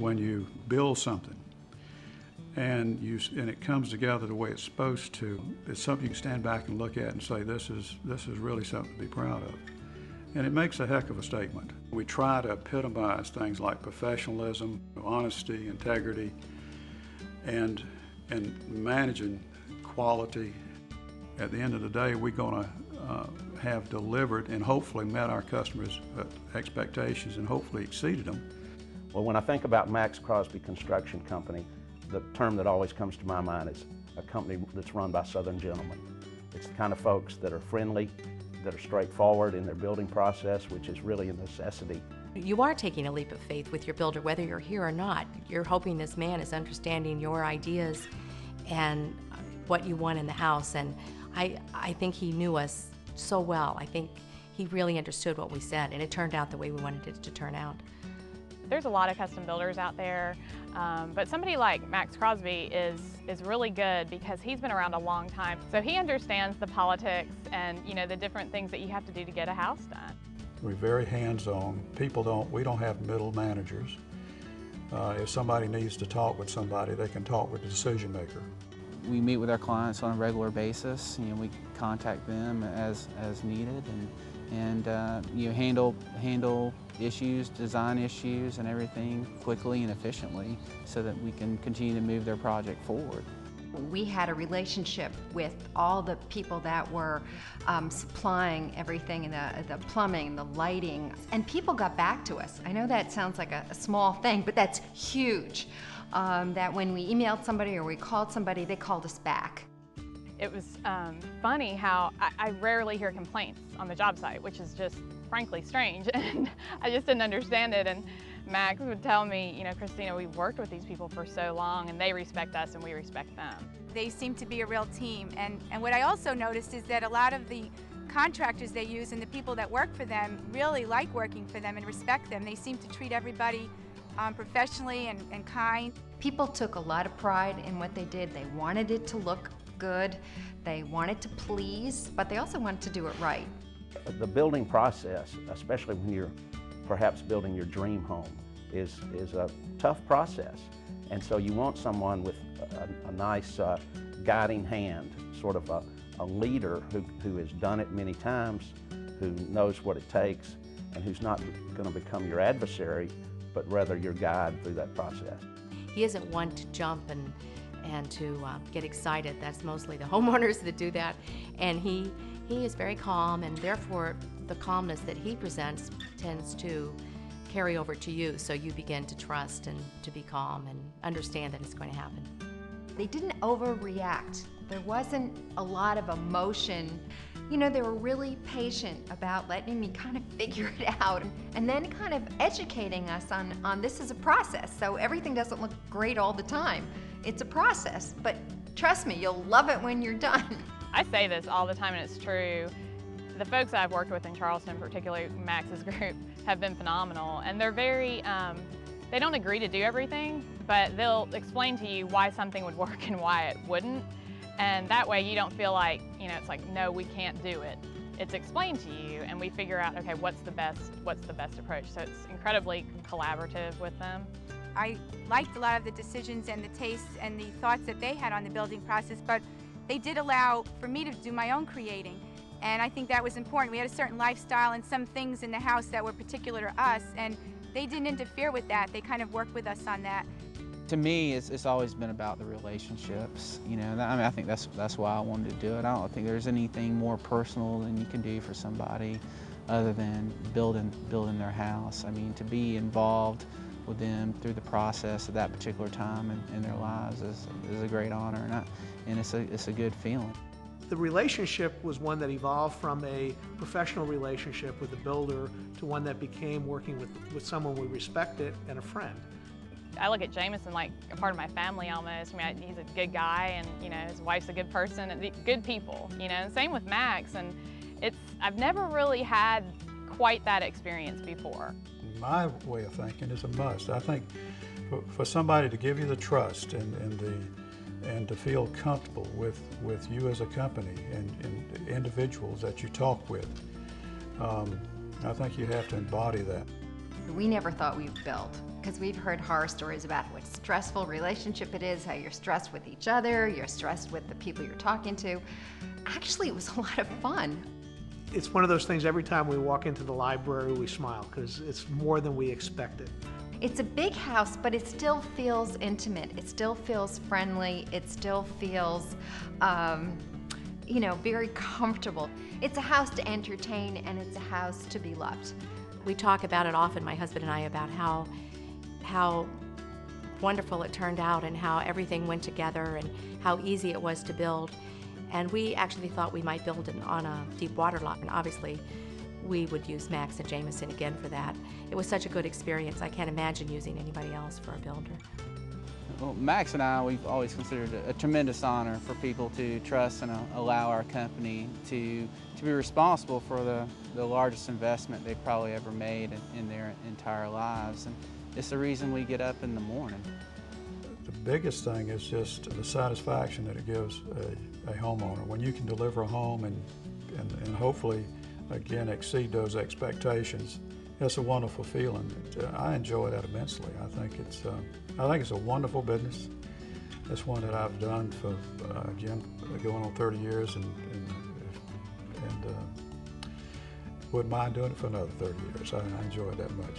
when you build something and it comes together the way it's supposed to. It's something you can stand back and look at and say, this is really something to be proud of. And it makes a heck of a statement. We try to epitomize things like professionalism, honesty, integrity, and managing quality. At the end of the day, we're going to have delivered and hopefully met our customers' expectations and hopefully exceeded them. Well, when I think about Max Crosby Construction Company, the term that always comes to my mind is a company that's run by Southern gentlemen. It's the kind of folks that are friendly, that are straightforward in their building process, which is really a necessity. You are taking a leap of faith with your builder, whether you're here or not. You're hoping this man is understanding your ideas and what you want in the house, and I think he knew us so well. I think he really understood what we said, and it turned out the way we wanted it to turn out. There's a lot of custom builders out there, but somebody like Max Crosby is really good because he's been around a long time. So he understands the politics and the different things that you have to do to get a house done. We're very hands-on. We don't have middle managers. If somebody needs to talk with somebody, they can talk with the decision maker. We meet with our clients on a regular basis. We contact them as needed and handle issues, design issues and everything quickly and efficiently so that we can continue to move their project forward. We had a relationship with all the people that were supplying everything, the plumbing, the lighting, and people got back to us. I know that sounds like a small thing, but that's huge. That when we emailed somebody or we called somebody, they called us back. It was funny how I rarely hear complaints on the job site, which is just frankly strange, and I just didn't understand it. And Max would tell me, Christina, we've worked with these people for so long and they respect us and we respect them. They seem to be a real team, and what I also noticed is that a lot of the contractors they use and the people that work for them really like working for them and respect them. They seem to treat everybody professionally and kind. People took a lot of pride in what they did. They wanted it to look good, they wanted to please, but they also wanted to do it right. The building process, especially when you're perhaps building your dream home, is a tough process. And so you want someone with a nice guiding hand, sort of a leader who has done it many times, who knows what it takes, and who's not going to become your adversary, but rather your guide through that process. He isn't one to jump and to get excited. That's mostly the homeowners that do that. And he is very calm, and therefore the calmness that he presents tends to carry over to you, so you begin to trust and to be calm and understand that it's going to happen. They didn't overreact. There wasn't a lot of emotion. They were really patient about letting me kind of figure it out and then kind of educating us on this is a process, so everything doesn't look great all the time. It's a process, but trust me, you'll love it when you're done. I say this all the time and it's true. The folks I've worked with in Charleston, particularly Max's group, have been phenomenal, and they're very, they don't agree to do everything, but they'll explain to you why something would work and why it wouldn't. And that way you don't feel like, it's like, no, we can't do it. It's explained to you and we figure out, okay, what's the best approach. So it's incredibly collaborative with them. I liked a lot of the decisions and the tastes and the thoughts that they had on the building process, but they did allow for me to do my own creating. And I think that was important. We had a certain lifestyle and some things in the house that were particular to us, and they didn't interfere with that. They kind of worked with us on that. To me, it's always been about the relationships. I think that's why I wanted to do it. I don't think there's anything more personal than you can do for somebody other than building their house. I mean, to be involved with them through the process of that particular time in their lives is a great honor, and it's a good feeling. The relationship was one that evolved from a professional relationship with a builder to one that became working with someone we respected and a friend. I look at Jameson like a part of my family almost. I mean, he's a good guy, and his wife's a good person, and good people. And same with Max. And I've never really had quite that experience before. My way of thinking is a must. I think for somebody to give you the trust and to feel comfortable with you as a company and the individuals that you talk with, I think you have to embody that. we never thought we'd build, because we've heard horror stories about what stressful relationship it is, how you're stressed with each other, you're stressed with the people you're talking to. Actually, it was a lot of fun. It's one of those things, every time we walk into the library, we smile, because it's more than we expected. It's a big house, but it still feels intimate. It still feels friendly. It still feels, you know, very comfortable. It's a house to entertain, and it's a house to be loved. We talk about it often, my husband and I, about how wonderful it turned out and how everything went together and how easy it was to build. And we actually thought we might build it on a deep water lot, and obviously we would use Max and Jameson again for that. It was such a good experience. I can't imagine using anybody else for a builder. Well, Max and I, we've always considered it a tremendous honor for people to trust and allow our company to be responsible for the largest investment they've probably ever made in their entire lives. And it's the reason we get up in the morning. The biggest thing is just the satisfaction that it gives a homeowner. When you can deliver a home and hopefully, again, exceed those expectations, it's a wonderful feeling. I enjoy that immensely. I think it's a wonderful business. It's one that I've done for, again, going on 30 years and wouldn't mind doing it for another 30 years. I enjoy it that much.